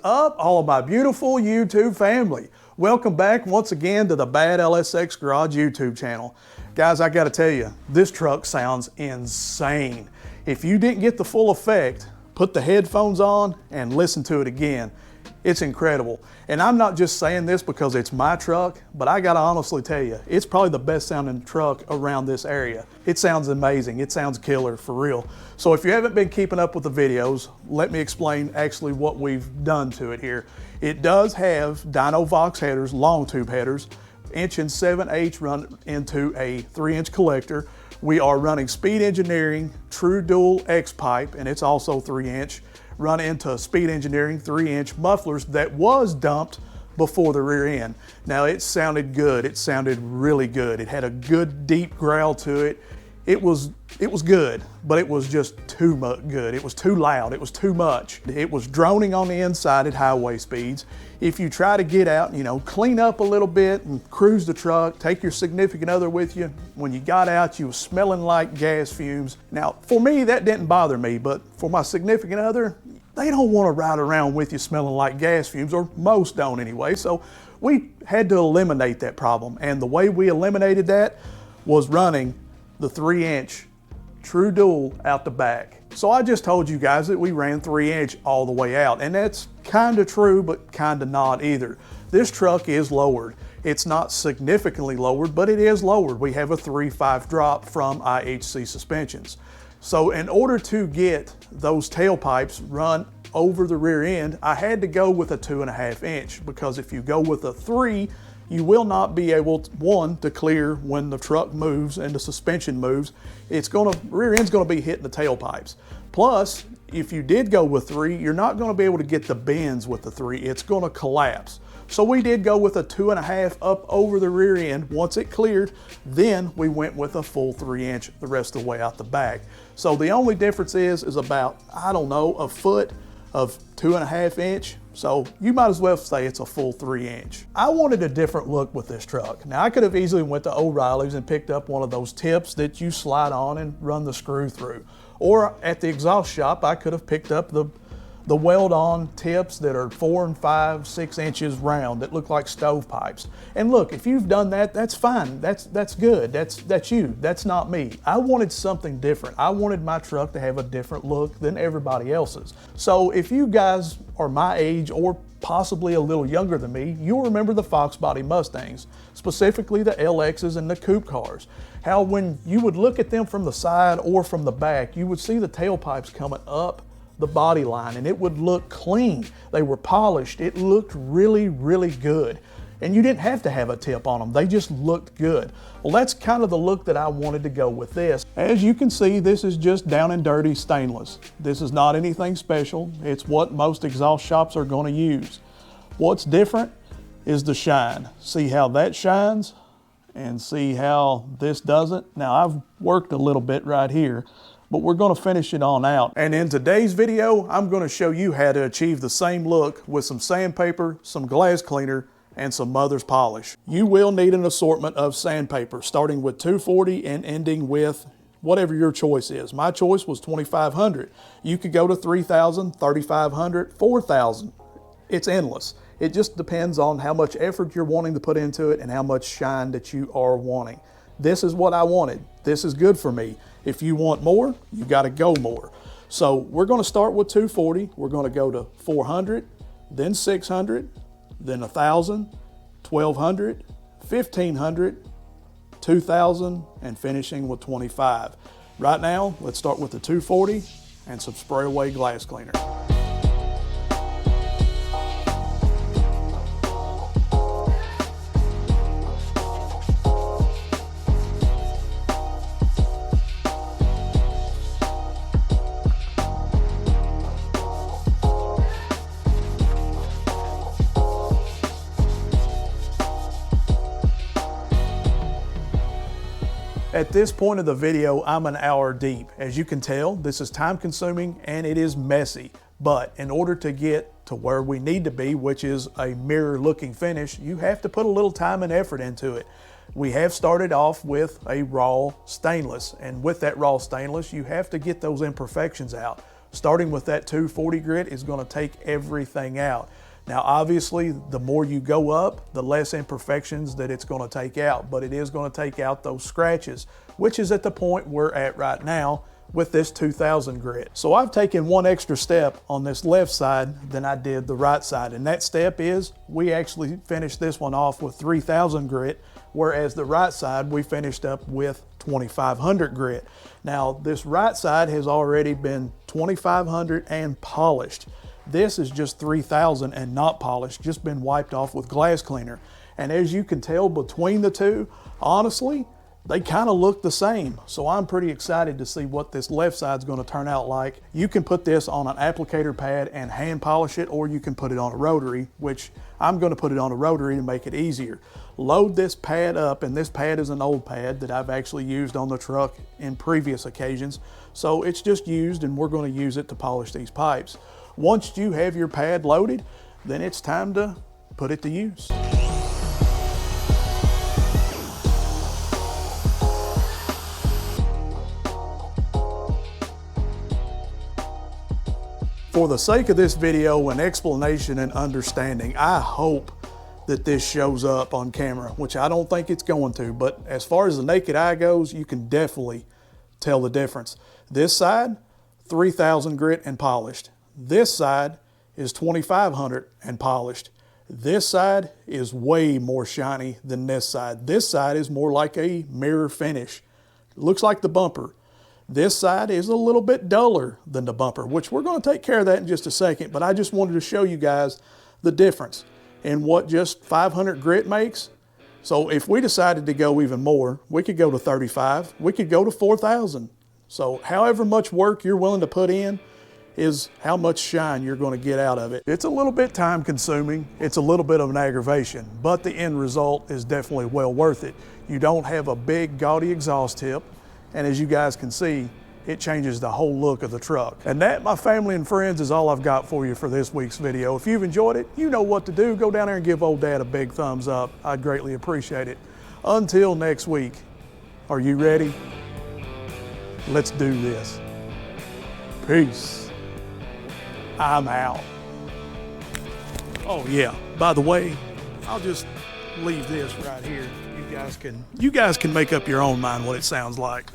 up, all of my beautiful YouTube family? Welcome back once again to the Bad LSX Garage YouTube channel. Guys, I gotta tell you, this truck sounds insane. If you didn't get the full effect, put the headphones on and listen to it again. It's incredible. And I'm not just saying this because it's my truck, but I gotta honestly tell you, it's probably the best sounding truck around this area. It sounds amazing. It sounds killer, for real. So if you haven't been keeping up with the videos, let me explain actually what we've done to it here. It does have Dyno Vox headers, long tube headers, 1.7" run into a 3" collector. We are running Speed Engineering True Dual X pipe, and it's also 3". Run into Speed Engineering 3" mufflers that was dumped before the rear end. Now it sounded good. It sounded really good. It had a good deep growl to it. It was good, but it was just too much good. It was too loud. It was too much. It was droning on the inside at highway speeds. If you try to get out, clean up a little bit and cruise the truck, take your significant other with you, when you got out, you were smelling like gas fumes. Now, for me, that didn't bother me, but for my significant other, they don't want to ride around with you smelling like gas fumes, or most don't anyway. So we had to eliminate that problem. And the way we eliminated that was running the 3" True Dual out the back. So I just told you guys that we ran 3" all the way out, and that's kind of true, but kind of not either. This truck is lowered. It's not significantly lowered, but it is lowered. We have a 3.5 drop from IHC Suspensions. So in order to get those tailpipes run over the rear end, I had to go with a 2.5", because if you go with a 3, you will not be able to, one, to clear when the truck moves and the suspension moves. Rear end's gonna be hitting the tailpipes. Plus, if you did go with 3, you're not gonna be able to get the bends with the 3. It's gonna collapse. So we did go with a 2.5 up over the rear end. Once it cleared, then we went with a full 3" the rest of the way out the back. So the only difference is about, I don't know, a foot of 2.5". So you might as well say it's a full 3". I wanted a different look with this truck. Now I could have easily went to O'Reilly's and picked up one of those tips that you slide on and run the screw through. Or at the exhaust shop, I could have picked up the weld-on tips that are 4 and 5, 6 inches round that look like stovepipes. And look, if you've done that, that's fine. That's good. That's you. That's not me. I wanted something different. I wanted my truck to have a different look than everybody else's. So if you guys are my age or possibly a little younger than me, you'll remember the Fox Body Mustangs, specifically the LXs and the coupe cars. How when you would look at them from the side or from the back, you would see the tailpipes coming up the body line, and it would look clean. They were polished. It looked really, really good. And you didn't have to have a tip on them. They just looked good. Well, that's kind of the look that I wanted to go with this. As you can see, this is just down and dirty stainless. This is not anything special. It's what most exhaust shops are going to use. What's different is the shine. See how that shines and see how this doesn't? Now, I've worked a little bit right here, but we're gonna finish it on out. And in today's video, I'm gonna show you how to achieve the same look with some sandpaper, some glass cleaner, and some mother's polish. You will need an assortment of sandpaper, starting with 240 and ending with whatever your choice is. My choice was 2,500. You could go to 3,000, 3,500, 4,000. It's endless. It just depends on how much effort you're wanting to put into it and how much shine that you are wanting. This is what I wanted. This is good for me. If you want more, you gotta go more. So we're gonna start with 240. We're gonna go to 400, then 600, then 1,000, 1,200, 1,500, 2,000, and finishing with 25. Right now, let's start with the 240 and some spray away glass cleaner. At this point of the video, I'm an hour deep. As you can tell, this is time consuming and it is messy. But in order to get to where we need to be, which is a mirror looking finish, you have to put a little time and effort into it. We have started off with a raw stainless, and with that raw stainless, you have to get those imperfections out. Starting with that 240 grit is going to take everything out. Now, obviously, the more you go up, the less imperfections that it's going to take out, but it is going to take out those scratches, which is at the point we're at right now with this 2000 grit. So I've taken one extra step on this left side than I did the right side, and that step is we actually finished this one off with 3000 grit, whereas the right side we finished up with 2500 grit. Now, this right side has already been 2500 and polished. This is just 3000 and not polished, just been wiped off with glass cleaner. And as you can tell between the two, honestly, they kind of look the same. So I'm pretty excited to see what this left side's going to turn out like. You can put this on an applicator pad and hand polish it, or you can put it on a rotary, which I'm going to put it on a rotary to make it easier. Load this pad up, and this pad is an old pad that I've actually used on the truck in previous occasions. So it's just used, and we're going to use it to polish these pipes. Once you have your pad loaded, then it's time to put it to use. For the sake of this video and explanation and understanding, I hope that this shows up on camera, which I don't think it's going to, but as far as the naked eye goes, you can definitely tell the difference. This side, 3000 grit and polished. This side is 2500 and polished. This side is way more shiny than this side. This side is more like a mirror finish. It looks like the bumper. This side is a little bit duller than the bumper, which we're going to take care of that in just a second, but I just wanted to show you guys the difference in what just 500 grit makes. So if we decided to go even more, we could go to 35, we could go to 4000. So however much work you're willing to put in is how much shine you're going to get out of it. It's a little bit time consuming, it's a little bit of an aggravation, but the end result is definitely well worth it. You don't have a big gaudy exhaust tip, and as you guys can see, it changes the whole look of the truck. And that, my family and friends, is all I've got for you for this week's video. If you've enjoyed it, you know what to do. Go down there and give old dad a big thumbs up. I'd greatly appreciate it. Until next week, are you ready? Let's do this. Peace. I'm out. Oh yeah, by the way, I'll just leave this right here. You guys can make up your own mind what it sounds like.